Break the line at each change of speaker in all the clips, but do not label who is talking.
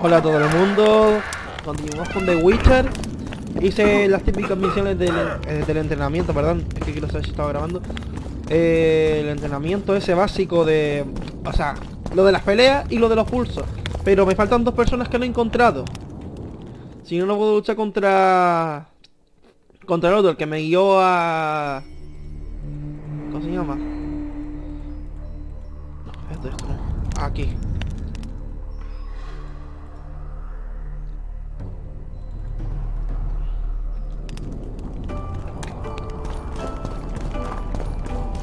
Hola a todo el mundo. Continuamos con The Witcher. Hice las típicas misiones del entrenamiento, perdón, es que quiero saber si estaba grabando. El entrenamiento ese básico de... O sea, lo de las peleas y lo de los pulsos. Pero me faltan dos personas que no he encontrado. Si no, no puedo luchar contra el otro, el que me guió a... ¿Cómo se llama? No, esto no. Aquí.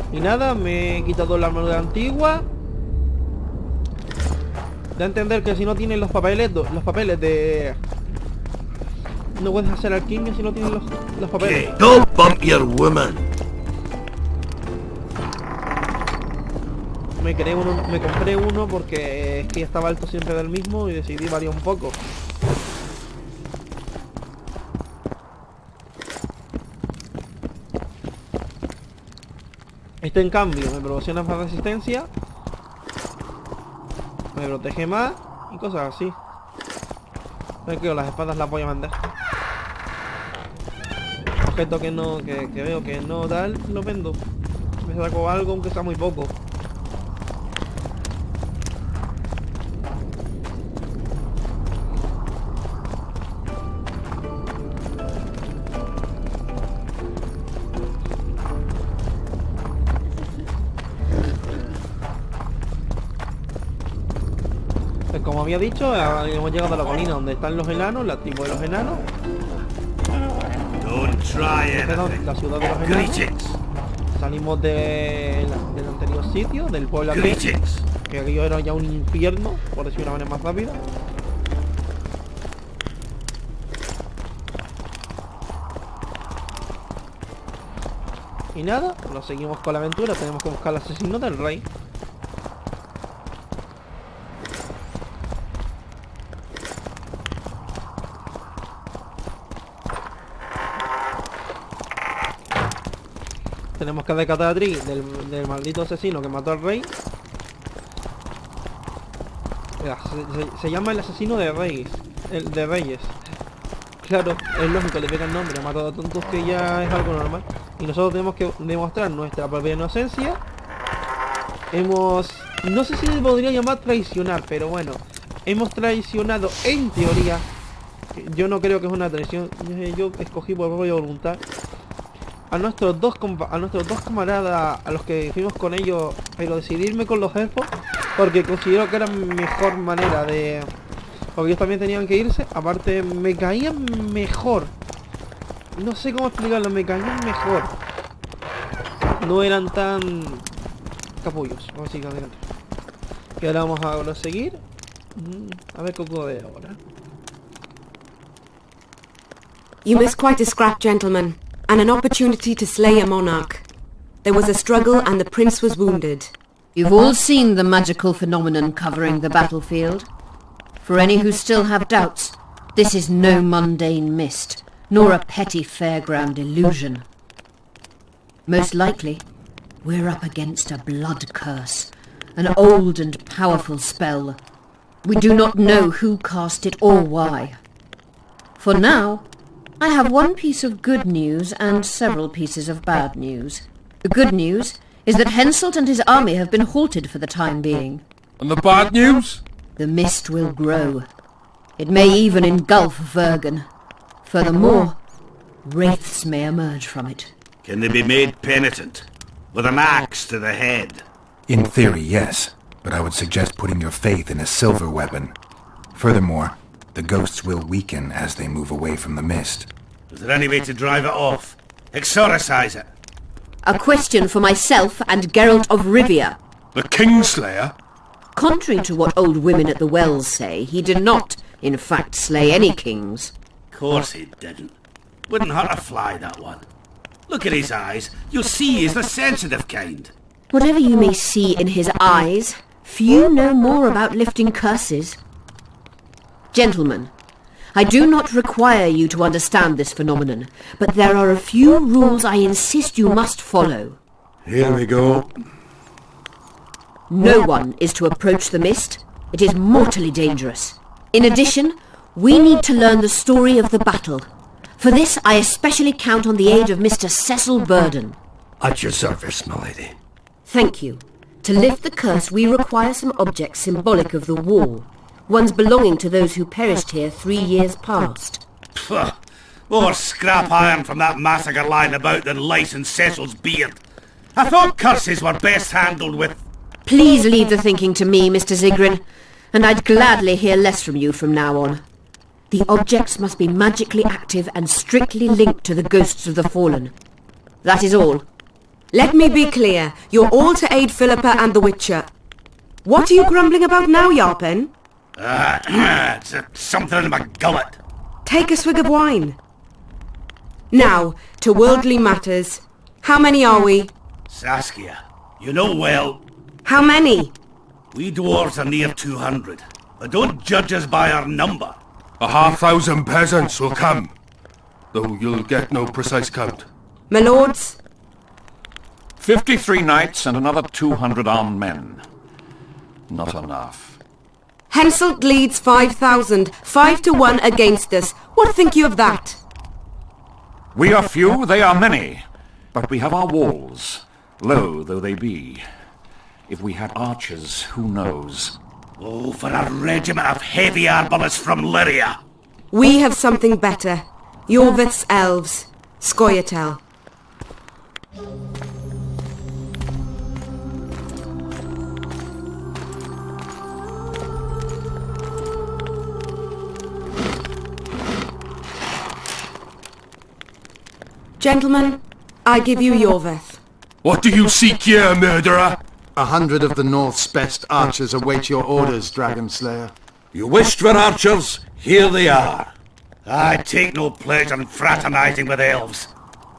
Y nada, me he quitado la armadura antigua. Da a entender que si no tienes los papeles de... No puedes hacer alquimia si no tienes los papeles.
Okay, don't bump your woman.
Me compré uno porque es que ya estaba alto siempre del mismo y decidí variar un poco. Este en cambio me proporciona más resistencia, me protege más y cosas así. Pero que las espadas las voy a mandar. Objeto que no, que veo que no tal, lo vendo. Me saco algo aunque sea muy poco. Como había dicho, hemos llegado a la colina donde están los enanos, la tribu de los enanos. La ciudad de los enanos. Salimos del anterior sitio, del pueblo aquel, que aquello era ya un infierno, por decir una manera más rápida. Y nada, nos seguimos con la aventura, tenemos que buscar al asesino del rey. Tenemos que rescatar a Tri del maldito asesino que mató al rey. Mira, se llama el asesino de reyes. El de reyes. Claro, es lógico, le pega el nombre. Ha matado a tontos que ya es algo normal. Y nosotros tenemos que demostrar nuestra propia inocencia. No sé si se podría llamar traicionar, pero bueno. Hemos traicionado en teoría. Yo no creo que es una traición. Yo escogí por propia voluntad a nuestros dos camaradas, a los que fuimos con ellos, pero decidirme con los elfos, porque considero que era mejor manera de... Porque ellos también tenían que irse, aparte me caían mejor. No sé cómo explicarlo, me caían mejor. No eran tan capullos, básicamente. Que ahora vamos a seguir. A ver qué ocurre ahora.
You missed quite a scrap, gentlemen. And an opportunity to slay a monarch. There was a struggle and the prince was wounded.
You've all seen the magical phenomenon covering the battlefield. For any who still have doubts, this is no mundane mist, nor a petty fairground illusion. Most likely, we're up against a blood curse, an old and powerful spell. We do not know who cast it or why. For now, I have one piece of good news and several pieces of bad news. The good news is that Henselt and his army have been halted for the time being.
And the bad news?
The mist will grow. It may even engulf Vergen. Furthermore, wraiths may emerge from it.
Can they be made penitent? With an axe to the head?
In theory, yes. But I would suggest putting your faith in a silver weapon. Furthermore, the ghosts will weaken as they move away from the mist.
Is there any way to drive it off? Exorcise it?
A question for myself and Geralt of Rivia.
The Kingslayer?
Contrary to what old women at the wells say, he did not, in fact, slay any kings.
Of course he didn't. Wouldn't hurt a fly, that one. Look at his eyes. You'll see he's the sensitive kind.
Whatever you may see in his eyes, few know more about lifting curses. Gentlemen, I do not require you to understand this phenomenon, but there are a few rules I insist you must follow.
Here we go.
No one is to approach the mist. It is mortally dangerous. In addition, we need to learn the story of the battle. For this, I especially count on the aid of Mr. Cecil Burden.
At your service, my lady.
Thank you. To lift the curse, we require some objects symbolic of the war. Ones belonging to those who perished here 3 years past.
Pugh, more scrap iron from that massacre lying about than lice in Cecil's beard. I thought curses were best handled with...
Please leave the thinking to me, Mr. Zigrin, and I'd gladly hear less from you from now on. The objects must be magically active and strictly linked to the ghosts of the fallen. That is all.
Let me be clear. You're all to aid Philippa and the Witcher. What are you grumbling about now, Yarpen?
It's something in my gullet.
Take a swig of wine. Now, to worldly matters. How many are we?
Saskia, you know well,
How many?
we dwarves are near 200. But don't judge us by our number.
1,000 peasants will come, though you'll get no precise count.
My lords?
53 knights and another 200 armed men. Not enough.
Henselt leads 5,000, 5 to 1 against us. What think you of that?
We are few, they are many. But we have our walls, low though they be. If we had archers, who knows?
Oh, for a regiment of heavy arbalists from Lyria.
We have something better. Yorvith's elves. Scoia'tael. Gentlemen, I give you Yorvith.
What do you seek here, murderer?
100 of the North's best archers await your orders, Dragon Slayer.
You wished for archers? Here they are. I take no pleasure in fraternizing with elves.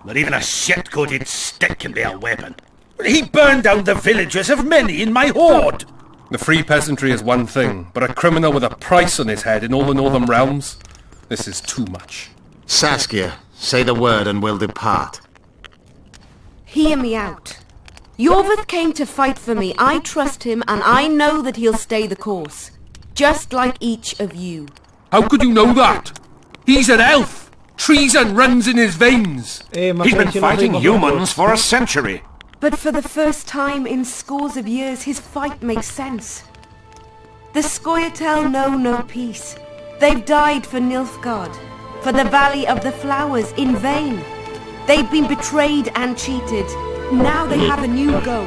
But even a shit-coated stick can be a weapon. He burned down the villages of many in my horde.
The free peasantry is one thing, but a criminal with a price on his head in all the northern realms? This is too much.
Saskia, say the word and we'll depart.
Hear me out. Yorvith came to fight for me. I trust him, and I know that he'll stay the course. Just like each of you.
How could you know that? He's an elf! Treason runs in his veins!
He's been fighting humans for a century.
But for the first time in scores of years, his fight makes sense. The Scoia'tael know no peace. They've died for Nilfgaard, for the Valley of the Flowers, in vain. They've been betrayed and cheated. Now they have a new goal.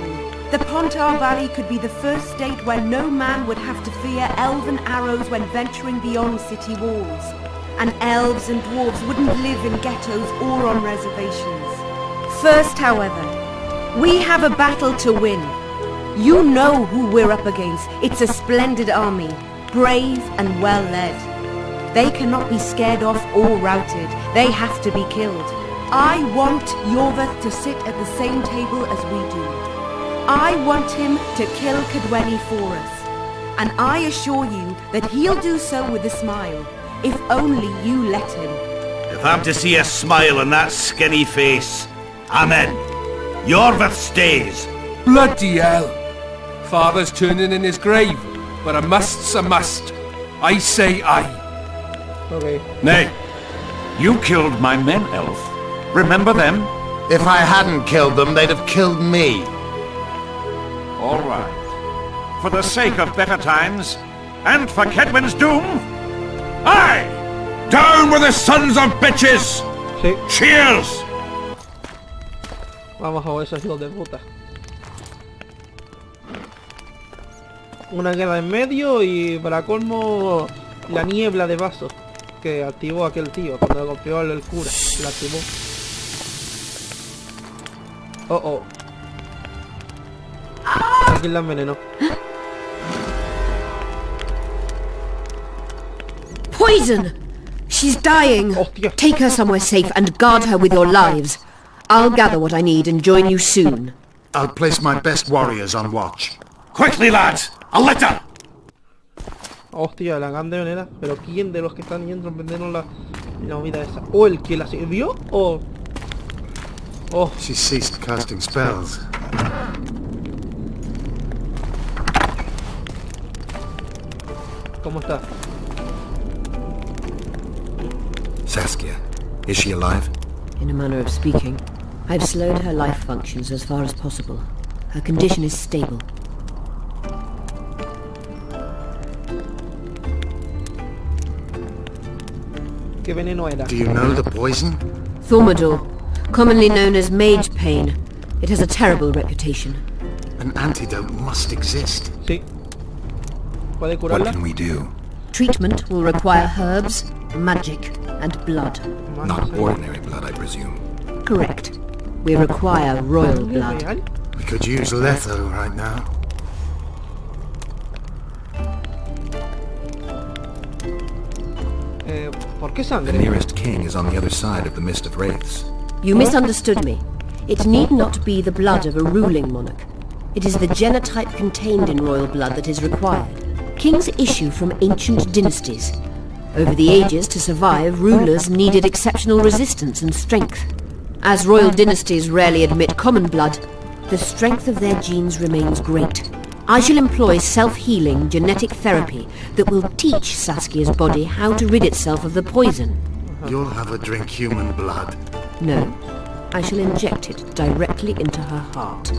The Pontar Valley could be the first state where no man would have to fear elven arrows when venturing beyond city walls. And elves and dwarves wouldn't live in ghettos or on reservations. First, however, we have a battle to win. You know who we're up against. It's a splendid army, brave and well led. They cannot be scared off or routed. They have to be killed. I want Yorvith to sit at the same table as we do. I want him to kill Cadweni for us. And I assure you that he'll do so with a smile, if only you let him.
If I'm to see a smile on that skinny face, I'm in. Yorvith stays.
Bloody hell! Father's turning in his grave, but a must's a must. I say aye.
Okay.
Nay, you killed my men, elf. Remember them?
If I hadn't killed them, they'd have killed me.
All right. For the sake of better times, and for Kedwin's doom, aye!
Down with the sons of bitches!
Sí.
Cheers!
Vamos a ver esos hijos de puta. Una guerra en medio y para colmo la niebla de vaso que activó aquel tío cuando golpeó el cura. La activó. Oh oh. Aquí la envenenó.
Poison! She's dying.
Hostia.
Take her somewhere safe and guard her with your lives. I'll gather what I need and join you soon.
I'll place my best warriors on watch.
Quickly, lads! A litter!
Hostia, la gran leonera. Pero ¿quién de los que están yendo a vendernos la movida esa? ¿O el que la sirvió? ¿O...? Oh,
She ceased casting spells.
¿cómo está?
Saskia, is she alive?
In a manner of speaking, I've slowed her life functions as far as possible. Her condition is stable.
¿Qué veneno era?
Do you know the poison?
Thaumadour, commonly known as mage pain. It has a terrible reputation.
An antidote must exist.
Sí. ¿Puede
What
curarla?
can we do?
Treatment will require herbs, magic, and blood.
Not ordinary blood, I presume.
Correct. We require royal blood.
¿Real?
We could use Letho right now.
¿Por qué
The
sangre?
nearest king is on the other side of the Mist of Wraiths.
You misunderstood me. It need not be the blood of a ruling monarch. It is the genotype contained in royal blood that is required. Kings issue from ancient dynasties. Over the ages, to survive, rulers needed exceptional resistance and strength. As royal dynasties rarely admit common blood, the strength of their genes remains great. I shall employ self-healing genetic therapy that will teach Saskia's body how to rid itself of the poison.
You'll have her drink human blood.
No, I shall inject it directly into her heart.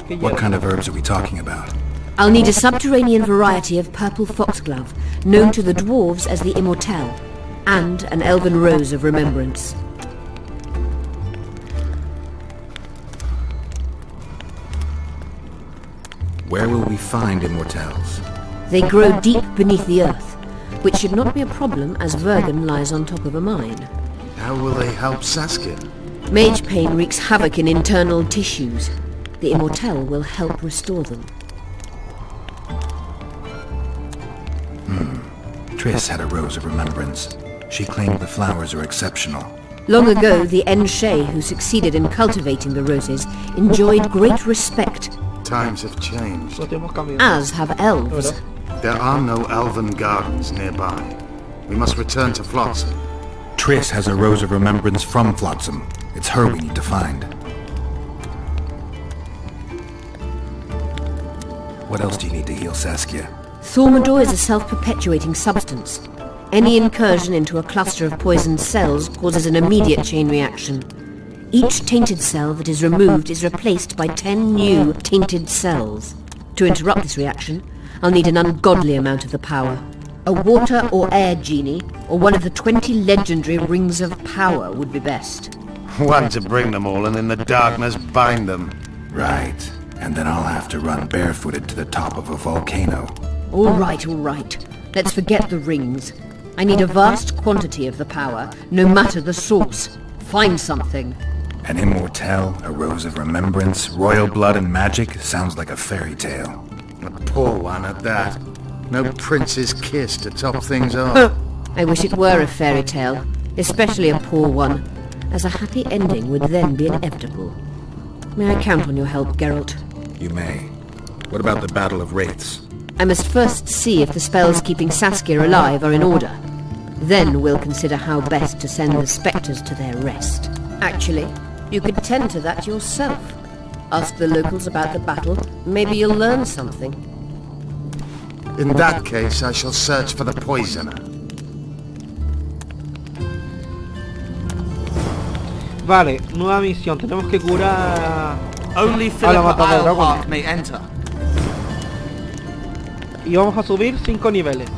¿Qué
What
hierba?
kind of herbs are we talking about?
I'll need a subterranean variety of purple foxglove, known to the dwarves as the immortelle, and an elven rose of remembrance.
Where will we find immortelles?
They grow deep beneath the earth, which should not be a problem as Vergen lies on top of a mine.
How will they help Saskia?
Mage pain wreaks havoc in internal tissues. The immortelle will help restore them.
Triss had a rose of remembrance. She claimed the flowers are exceptional.
Long ago, the Enshe who succeeded in cultivating the roses enjoyed great respect,
Times have changed.
Lo tenemos cambiado.
as have elves.
¿Verdad?
There are no elven gardens nearby. We must return to Flotsam.
Triss has a rose of remembrance from Flotsam. It's her we need to find. What else do you need to heal Saskia?
Thaumadour is a self-perpetuating substance. Any incursion into a cluster of poisoned cells causes an immediate chain reaction. Each tainted cell that is removed is replaced by 10 new tainted cells. To interrupt this reaction, I'll need an ungodly amount of the power. A water or air genie, or one of the 20 legendary rings of power would be best.
One to bring them all and in the darkness bind them.
Right. And then I'll have to run barefooted to the top of a volcano.
All right. Let's forget the rings. I need a vast quantity of the power, no matter the source. Find something.
An immortelle, a rose of remembrance, royal blood and magic sounds like a fairy tale.
A poor one at that. No prince's kiss to top things off.
I wish it were a fairy tale, especially a poor one, as a happy ending would then be inevitable. May I count on your help, Geralt?
You may. What about the Battle of Wraiths?
I must first see if the spells keeping Saskia alive are in order. Then we'll consider how best to send the spectres to their rest. Actually, you could tend to that yourself. Ask the locals about the battle. Maybe you'll learn something.
In that case, I shall search for the poisoner.
Vale, nueva misión. Tenemos que curar
Only
a la
Philippa
matadora.
Eilhart may enter.
Y vamos a subir 5 niveles.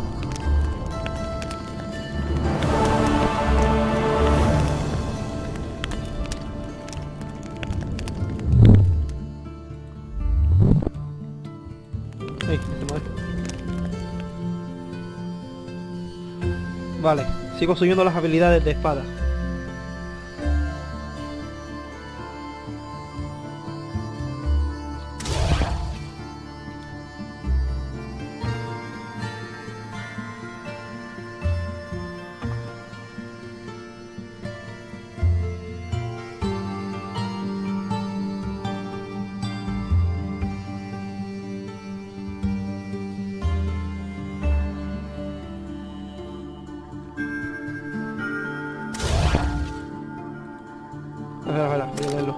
Ay, se mueve. Vale, sigo subiendo las habilidades de espada. Espera, voy a leerlo.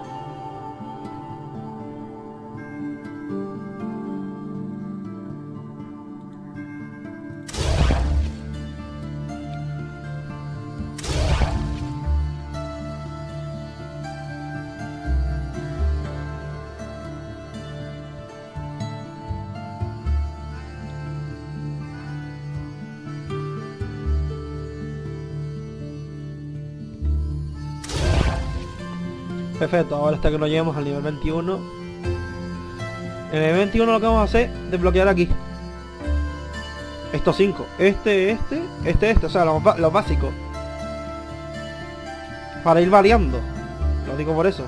Perfecto, ahora hasta que lo lleguemos al nivel 21. En el 21 lo que vamos a hacer es desbloquear aquí estos 5. Este, o sea, los básicos. Para ir variando. Lo digo por eso.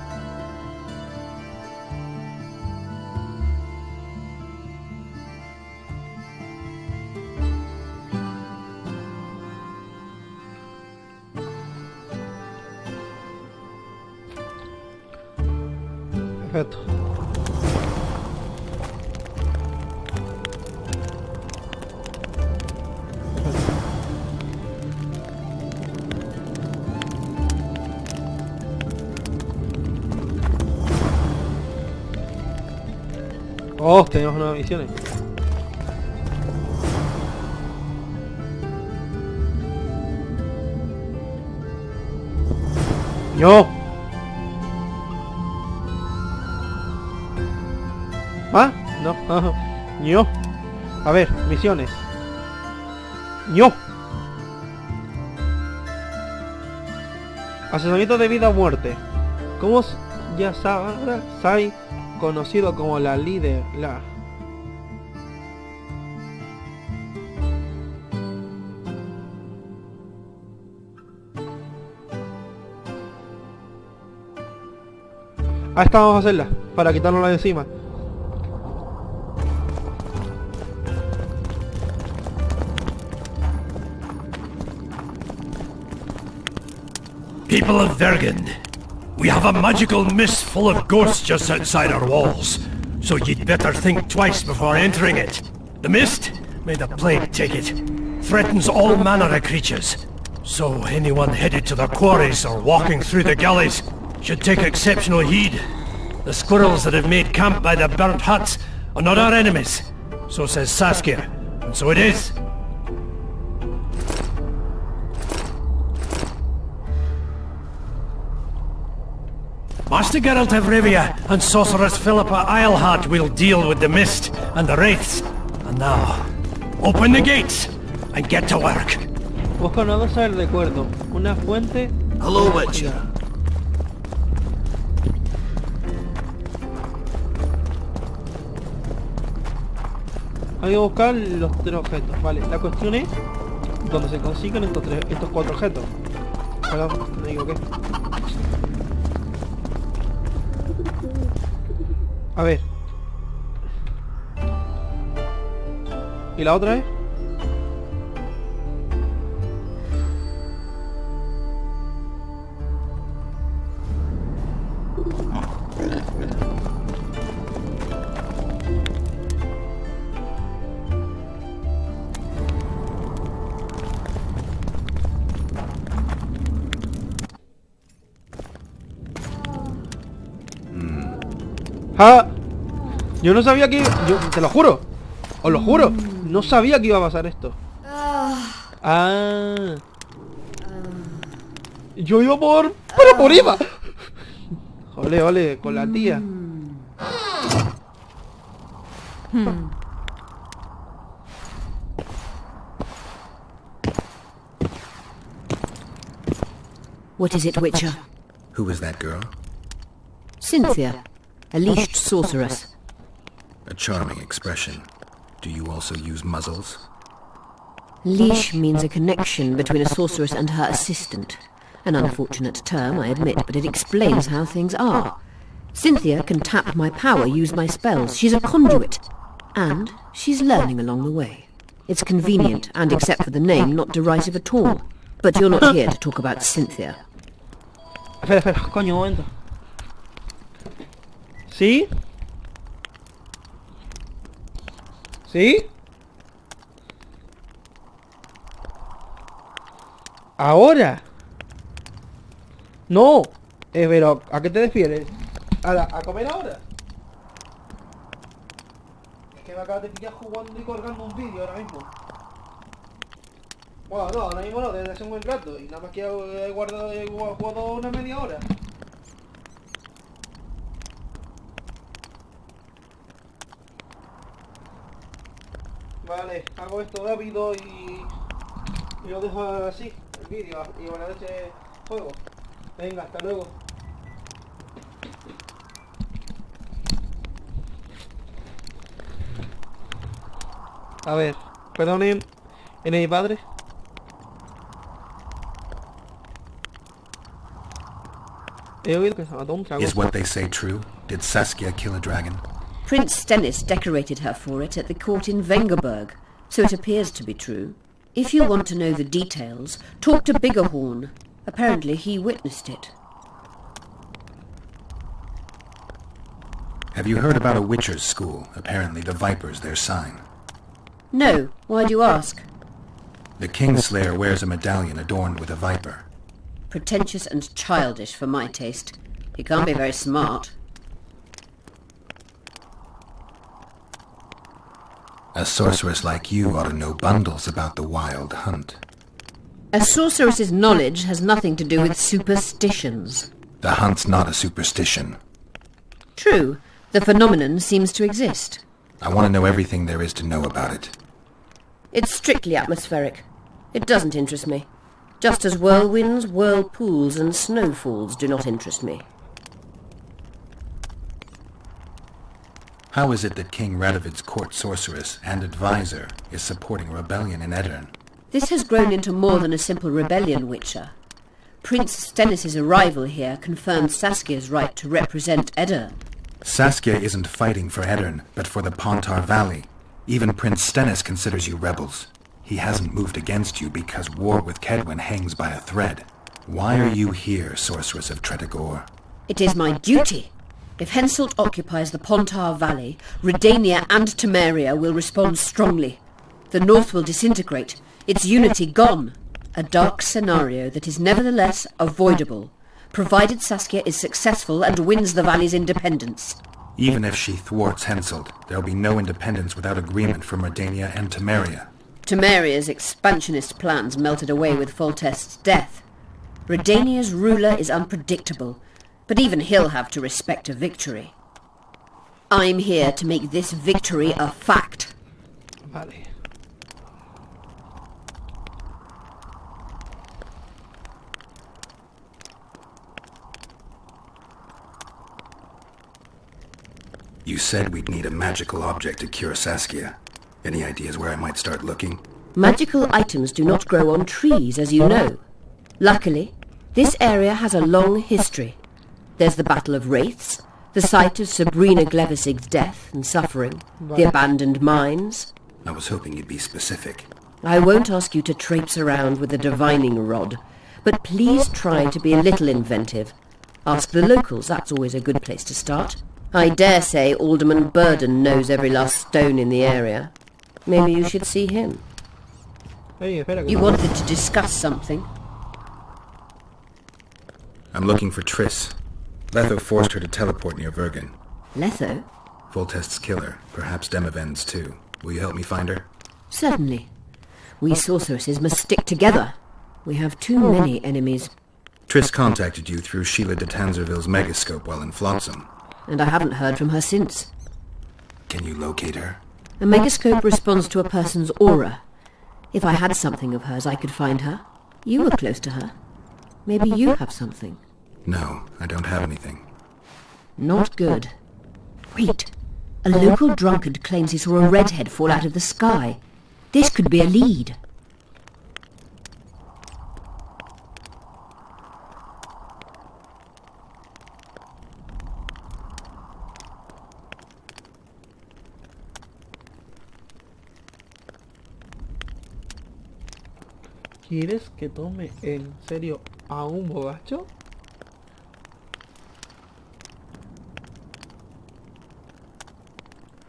Perfecto. Oh, tenemos nuevas misiones. ¡Yo! ¿Ah? No. ¡Yo! A ver, misiones. ¡Yo! Asesoramiento de vida o muerte. ¿Cómo ya sabrá Sai? Conocido como la líder, esta vamos a hacerla, para quitárnosla de encima.
People of Vergund, we have a magical mist full of ghosts just outside our walls, so you'd better think twice before entering it. The mist, may the plague take it, threatens all manner of creatures. So anyone headed to the quarries or walking through the gullies should take exceptional heed. The squirrels that have made camp by the burnt huts are not our enemies. So says Saskia, and so it is. Master Geralt of Rivia and Sorceress Philippa Eilhart will deal with the mist and the wraiths. And now, open the gates and get to work.
Busca una cosa del recuerdo, una fuente.
Hello, Witcher.
Hay que buscar los 3 objetos, vale. La cuestión es dónde se consiguen estos 4 objetos. Perdón, me equivoqué. A ver. ¿Y la otra es? ¡Ah! Yo no sabía que... Yo te lo juro. Os lo juro. No sabía que iba a pasar esto. Ah. Yo iba por... Pero por IVA. Ole, ole, con la tía.
What is it, Witcher?
Who is that girl?
Cynthia, a leashed sorceress.
A charming expression. Do you also use muzzles?
Leash means a connection between a sorceress and her assistant. An unfortunate term, I admit, but it explains how things are. Cynthia can tap my power, use my spells. She's a conduit. And she's learning along the way. It's convenient, and except for the name, not derisive at all. But you're not here to talk about Cynthia.
Espera, coño, un momento. ¿Sí? ¿Sí? ¿Ahora? No. Pero, ¿a qué te refieres? ¿A comer ahora? Es que me acabas de pillar jugando y colgando un vídeo ahora mismo. Bueno, no, ahora mismo no, desde hace un buen rato. Y nada más que he jugado una media hora. Vale, hago esto rápido y lo dejo así, el vídeo, y buenas noches, juego. Venga, hasta luego. A ver, perdonen. ¿En mi padre? He oído que se mató un dragón.
Is what they say true? Did Saskia kill a dragon?
Prince Stennis decorated her for it at the court in Vengerberg, so it appears to be true. If you want to know the details, talk to Biggerhorn. Apparently he witnessed it.
Have you heard about a Witcher's school? Apparently the Viper's their sign.
No, why do you ask?
The Kingslayer wears a medallion adorned with a viper.
Pretentious and childish for my taste. He can't be very smart.
A sorceress like you ought to know bundles about the wild hunt.
A sorceress's knowledge has nothing to do with superstitions.
The hunt's not a superstition.
True, the phenomenon seems to exist.
I want to know everything there is to know about it.
It's strictly atmospheric. It doesn't interest me. Just as whirlwinds, whirlpools and snowfalls do not interest me.
How is it that King Radovid's court sorceress and advisor is supporting a rebellion in Edirne?
This has grown into more than a simple rebellion, Witcher. Prince Stennis' arrival here confirmed Saskia's right to represent Edirne.
Saskia isn't fighting for Edirne, but for the Pontar Valley. Even Prince Stennis considers you rebels. He hasn't moved against you because war with Kedwen hangs by a thread. Why are you here, sorceress of Tretogor?
It is my duty. If Henselt occupies the Pontar Valley, Redania and Temeria will respond strongly. The North will disintegrate, its unity gone. A dark scenario that is nevertheless avoidable, provided Saskia is successful and wins the valley's independence.
Even if she thwarts Henselt, there'll be no independence without agreement from Redania and Temeria.
Temeria's expansionist plans melted away with Foltest's death. Redania's ruler is unpredictable, but even he'll have to respect a victory. I'm here to make this victory a fact.
Vale.
You said we'd need a magical object to cure Saskia. Any ideas where I might start looking?
Magical items do not grow on trees, as you know. Luckily, this area has a long history. There's the Battle of Wraiths, the site of Sabrina Glevisig's death and suffering, the abandoned mines.
I was hoping you'd be specific.
I won't ask you to traipse around with a divining rod, but please try to be a little inventive. Ask the locals, that's always a good place to start. I dare say Alderman Burden knows every last stone in the area. Maybe you should see him.
Hey, espera, que
You
no.
wanted to discuss something.
I'm looking for Triss. Letho forced her to teleport near Vergen.
Letho?
Foltest's killer, perhaps Demavend's too. Will you help me find her?
Certainly. We sorceresses must stick together. We have too many enemies,
Triss contacted you through Sheila de Tanzerville's megascope while in Flotsam.
and I haven't heard from her since.
Can you locate her?
A megascope responds to a person's aura. If I had something of hers, I could find her. You were close to her. Maybe you have something.
No, I don't have anything.
Not good. Wait. A local drunkard claims he saw a redhead fall out of the sky. This could be a lead.
¿Quieres que tome en serio a un borracho?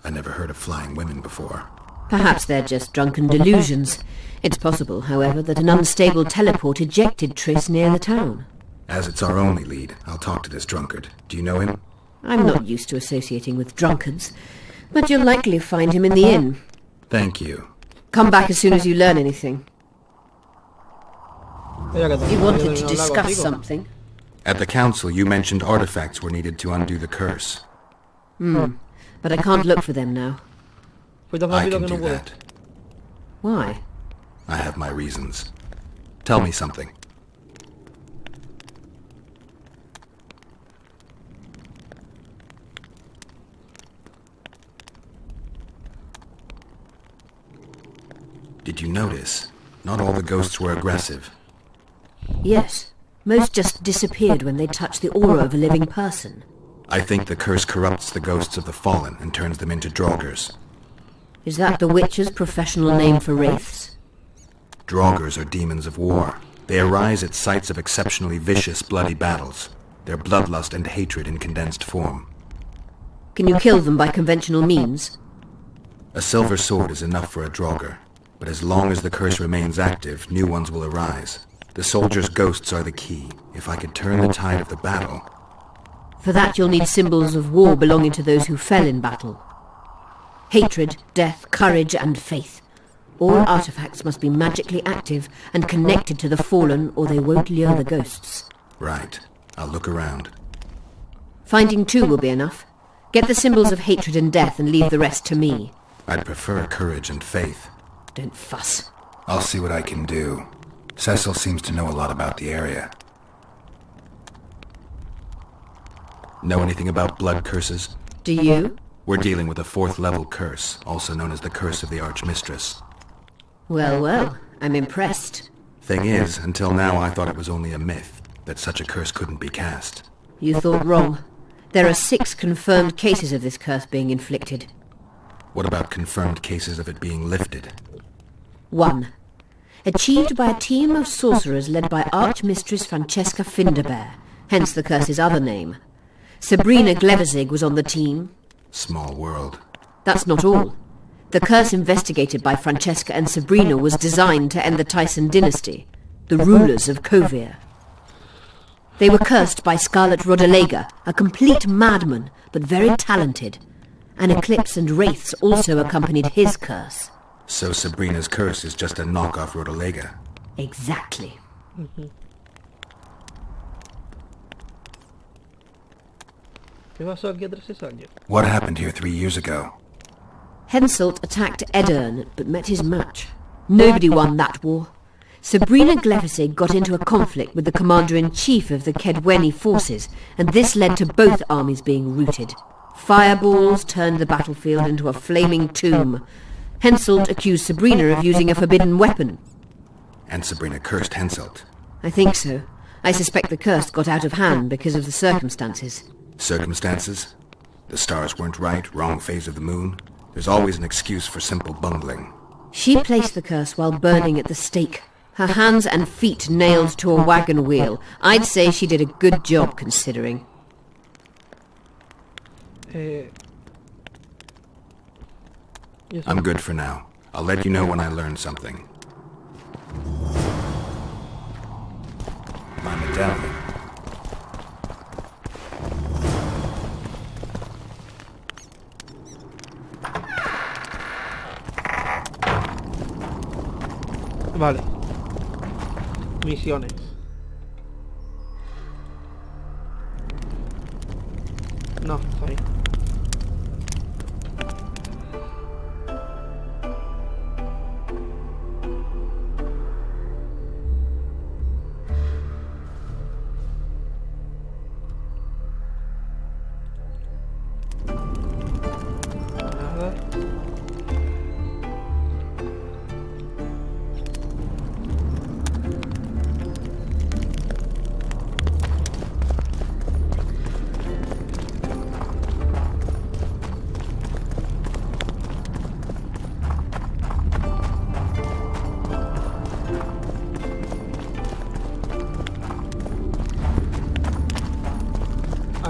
I never heard of flying women before.
Perhaps they're just drunken delusions. It's possible, however, that an unstable teleport ejected Triss near the town.
As it's our only lead, I'll talk to this drunkard. Do you know him?
I'm not used to associating with drunkards, but you'll likely find him in the inn.
Thank you.
Come back as soon as you learn anything.
Ella que
You
terminó
wanted
de
to
hablar
discuss
contigo.
something.
At the council, you mentioned artifacts were needed to undo the curse.
But I can't look for them now.
Fue tan
I
rápido
can
que no
do
pude.
that.
Why?
I have my reasons. Tell me something. Did you notice? Not all the ghosts were aggressive.
Yes, most just disappeared when they touched the aura of a living person.
I think the curse corrupts the ghosts of the fallen and turns them into draugrs.
Is that the witch's professional name for wraiths?
Draugrs are demons of war. They arise at sites of exceptionally vicious, bloody battles. Their bloodlust and hatred in condensed form.
Can you kill them by conventional means?
A silver sword is enough for a draugr, but as long as the curse remains active, new ones will arise. The soldiers' ghosts are the key. If I could turn the tide of the battle...
For that you'll need symbols of war belonging to those who fell in battle. Hatred, death, courage, and faith. All artifacts must be magically active and connected to the fallen, or they won't lure the ghosts.
Right. I'll look around.
Finding 2 will be enough. Get the symbols of hatred and death and leave the rest to me.
I'd prefer courage and faith.
Don't fuss.
I'll see what I can do. Cecil seems to know a lot about the area. Know anything about blood curses?
Do you?
We're dealing with a 4th level curse, also known as the Curse of the Archmistress.
Well, well, I'm impressed.
Thing is, until now I thought it was only a myth, that such a curse couldn't be cast.
You thought wrong. There are 6 confirmed cases of this curse being inflicted.
What about confirmed cases of it being lifted?
1. Achieved by a team of sorcerers led by Archmistress Francesca Finderbear, hence the curse's other name. Sabrina Glevizig was on the team.
Small world.
That's not all. The curse investigated by Francesca and Sabrina was designed to end the Tyson dynasty, the rulers of Kovir. They were cursed by Scarlet Rodalega, a complete madman, but very talented. An eclipse and wraiths also accompanied his curse.
So Sabrina's curse is just a knockoff Rodalega?
Exactly.
What happened here 3 years ago?
Henselt attacked Edern, but met his match. Nobody won that war. Sabrina Glevizig got into a conflict with the commander-in-chief of the Kedweni forces, and this led to both armies being routed. Fireballs turned the battlefield into a flaming tomb. Henselt accused Sabrina of using a forbidden weapon.
And Sabrina cursed Henselt?
I think so. I suspect the curse got out of hand because of the circumstances.
Circumstances? The stars weren't right, wrong phase of the moon? There's always an excuse for simple bungling.
She placed the curse while burning at the stake. Her hands and feet nailed to a wagon wheel. I'd say she did a good job, considering.
I'm good for now. I'll let you know when I learn something. My medallion.
Vale. Misiones. No, está bien. Nada.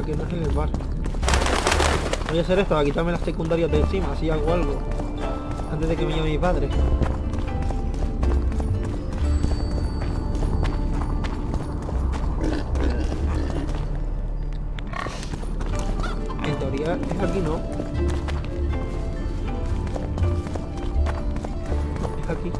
Que no es en el bar. Voy a hacer esto, a quitarme las secundarias de encima, así hago algo antes de que me llame mi padre. En teoría es aquí, ¿no? No, es aquí.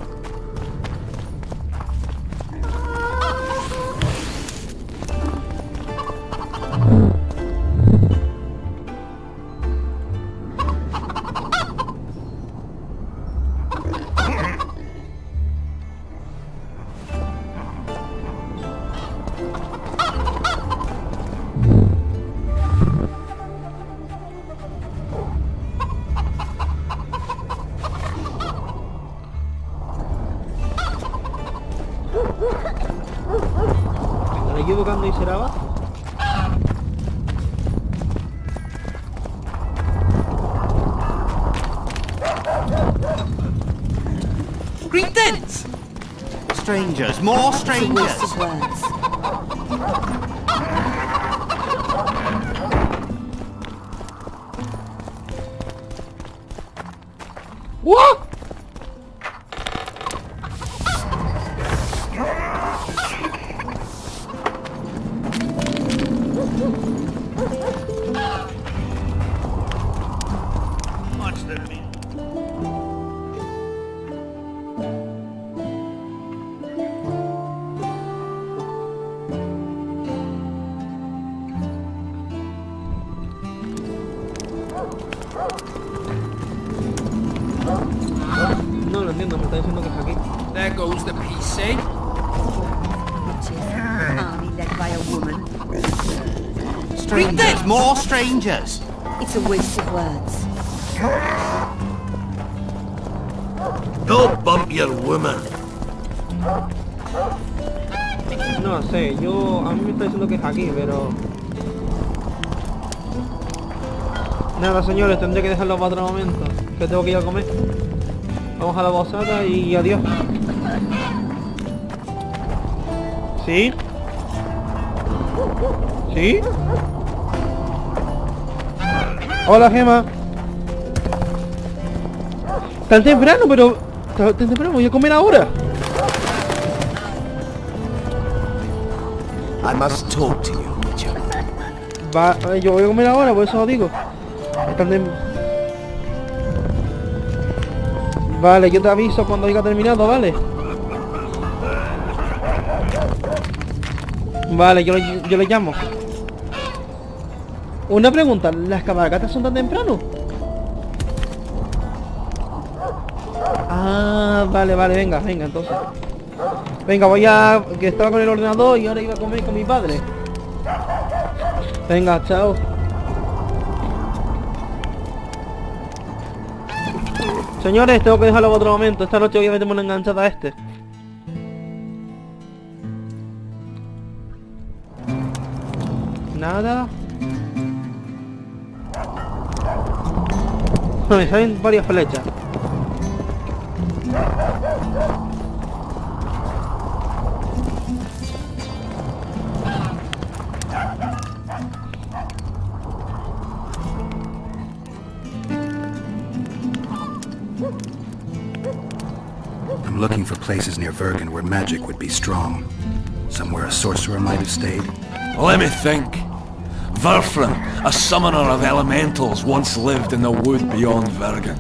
strangers, more
It's a waste
strangers.
of words.
What?
Watch the meat.
No lo entiendo, me está diciendo que es aquí.
There goes the PC.
Army led by a woman.
Strangers, more strangers.
It's a waste of words.
Don't bump your woman.
No sé, a mí me está diciendo que es aquí, pero... Nada, señores, tendré que dejarlo para otro momento, que tengo que ir a comer. Vamos a la posada y adiós. ¿Sí? ¿Sí? Hola, Gema. Tan temprano, pero... Tan temprano, voy a comer ahora.
I must talk to you, Richard.
Yo voy a comer ahora, por eso lo digo. Vale, yo te aviso cuando haya terminado, ¿vale? Vale, yo le llamo. Una pregunta, ¿las cabalgatas son tan temprano? Ah, vale, venga, entonces. Venga, que estaba con el ordenador y ahora iba a comer con mi padre. Venga, chao. Señores, tengo que dejarlo para otro momento. Esta noche voy a meterme una enganchada a este. Nada. Me salen varias flechas.
I'm looking for places near Vergen where magic would be strong. Somewhere a sorcerer might have stayed.
Let me think. Verfrin, a summoner of elementals, once lived in the wood beyond Vergen.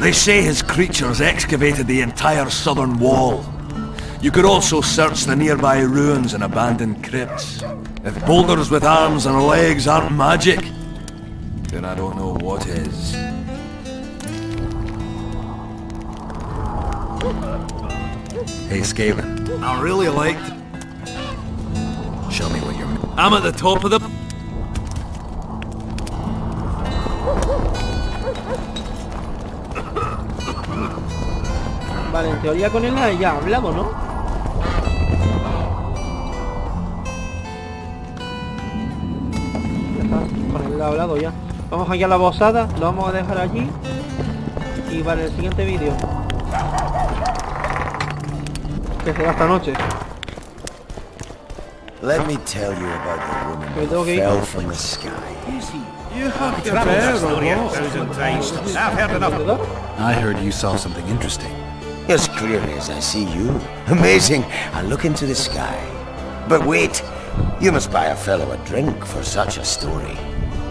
They say his creatures excavated the entire southern wall. You could also search the nearby ruins and abandoned crypts. If boulders with arms and legs aren't magic, then I don't know what is.
Hey, Skaven,
I really liked...
show me what you're...
I'm at the top of the...
Vale, en teoría con él ya he hablado, ¿no? Ya está, con él he hablado ya. Vamos aquí a la posada, lo vamos a dejar allí. Y vale, el siguiente vídeo, que será esta noche.
Let me tell you about the woman
Me tengo
who
que ir.
fell from the sky.
You have travelled that story 1,000 times. I've heard enough.
¿Verdad?
I heard you saw something interesting.
As clearly as I see you. Amazing. I look into the sky. But wait, you must buy a fellow a drink for such a story.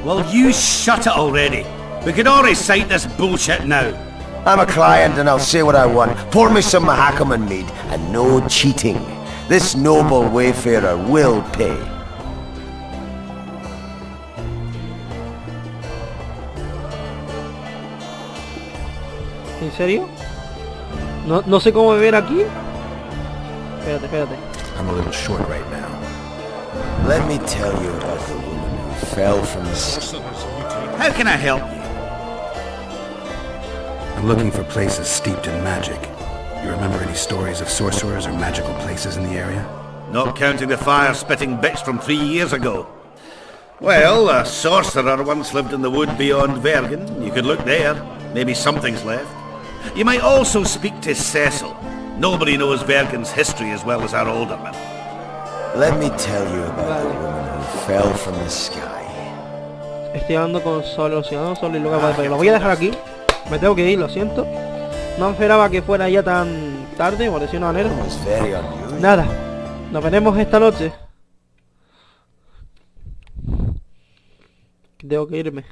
Well, you shut it already. We can all recite this bullshit now.
I'm a client and I'll say what I want. Pour me some Mahakaman mead and no cheating. This noble wayfarer will pay.
¿En serio? No sé cómo beber aquí. Espérate.
I'm a little short right now.
Let me tell you about the woman who fell from the sky.
How can I help you?
I'm looking for places steeped in magic. You remember any stories of sorcerers or magical places in the area?
Not counting the fire-spitting bitch from 3 years ago. Well, a sorcerer once lived in the wood beyond Vergen. You could look there. Maybe something's left. You might also speak to Cecil. Nobody knows Bergen's history as well as our alderman.
Let me tell you about the woman who fell from the sky.
Estoy hablando con Solo, Solo y luego lo voy a dejar aquí. Me tengo que ir, lo siento. No esperaba que fuera ya tan tarde, por decirlo de una manera. Nada, nos veremos esta noche. Tengo que irme.